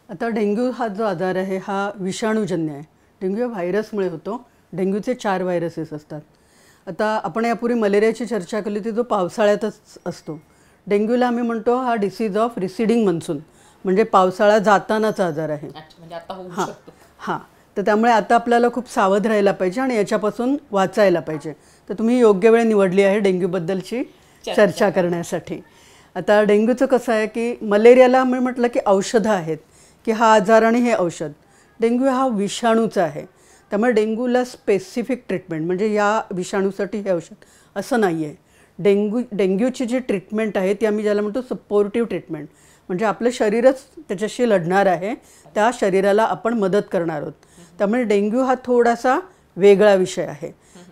आता डेंग्यू हा जो आजार आहे हा विषाणूजन्य आहे. डेंग्यू हा व्हायरसमुळे होतो. डेंग्यूचे 4 व्हायरसेस असतात. आता आपण यापूर्वी मलेरियाची चर्चा केली होती, जो पावसाळ्यातच असतो. डेंग्यूला आम्ही म्हणतो हा डिसीज ऑफ रिसिडिंग मन्सून, म्हणजे पावसाळा जातानाचा आजार आहे. म्हणजे आता होऊ हां शकतो. हां तर त्यामुळे आता आपल्याला खूप सावध राहायला पाहिजे आणि याच्यापासून वाचायला पाहिजे. तर तुम्ही योग्य वेळ निवडली आहे डेंग्यूबद्दलची चर्चा करण्यासाठी. आता डेंग्यूचं कसं आहे की मलेरियाला मी म्हटलं की औषधं आहेत की हा आजार आणि हे औषध. डेंग्यू हा विषाणूचा आहे, त्यामुळे डेंग्यूला स्पेसिफिक ट्रीटमेंट म्हणजे या विषाणूसाठी हे औषध असं नाही आहे. डेंग्यूची जी ट्रीटमेंट आहे ती आम्ही ज्याला म्हणतो सपोर्टिव्ह ट्रीटमेंट, म्हणजे आपलं शरीरच त्याच्याशी लढणार आहे, त्या शरीराला आपण मदत करणार आहोत. त्यामुळे डेंग्यू हा थोडासा वेगळा विषय आहे.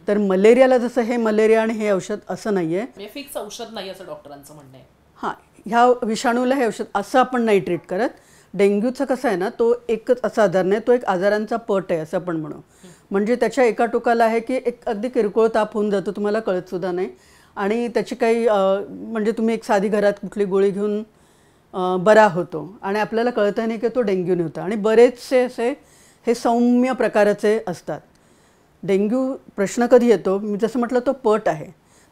तर मलेरियाला जसं हे मलेरिया आणि हे औषध असं नाही आहे, फिक्स औषध नाही असं डॉक्टरांचं म्हणणं आहे. हां, ह्या विषाणूला हे औषध असं आपण नाही ट्रीट करत. डेंग्यूचं कसं आहे ना, तो एकच असा आजार नाही, तो एक आजारांचा पट आहे असं आपण म्हणू. म्हणजे त्याच्या एका टोकाला आहे की एक अगदी किरकोळ ताप होऊन जातो, तुम्हाला कळतसुद्धा नाही, आणि त्याची काही म्हणजे तुम्ही एक साधी घरात कुठली गोळी घेऊन बरा होतो आणि आपल्याला कळतं नाही की तो डेंग्यूने होता. आणि बरेचसे असे हे सौम्य प्रकाराचे असतात. डेंग्यू प्रश्न कधी येतो, मी जसं म्हटलं तो पट आहे.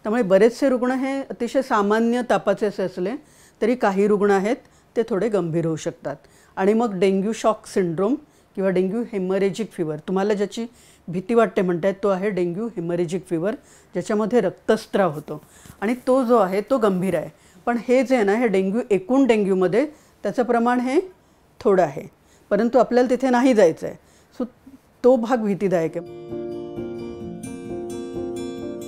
त्यामुळे बरेचसे रुग्ण हे अतिशय सामान्य तापाचे असे असले तरी काही रुग्ण आहेत ते थोडे गंभीर होऊ शकतात. आणि मग डेंग्यू शॉक सिंड्रोम किंवा डेंग्यू हेमरेजिक फिवर, तुम्हाला ज्याची भीती वाटते म्हणतायत, तो आहे डेंग्यू हेमरेजिक फिवर, ज्याच्यामध्ये रक्तस्त्राव होतो आणि तो जो आहे तो गंभीर आहे. पण हे जे आहे ना, हे डेंग्यू एकूण डेंग्यूमध्ये त्याचं प्रमाण हे थोडं आहे, परंतु आपल्याला तिथे नाही जायचं आहे. सो तो भाग भीतीदायक आहे.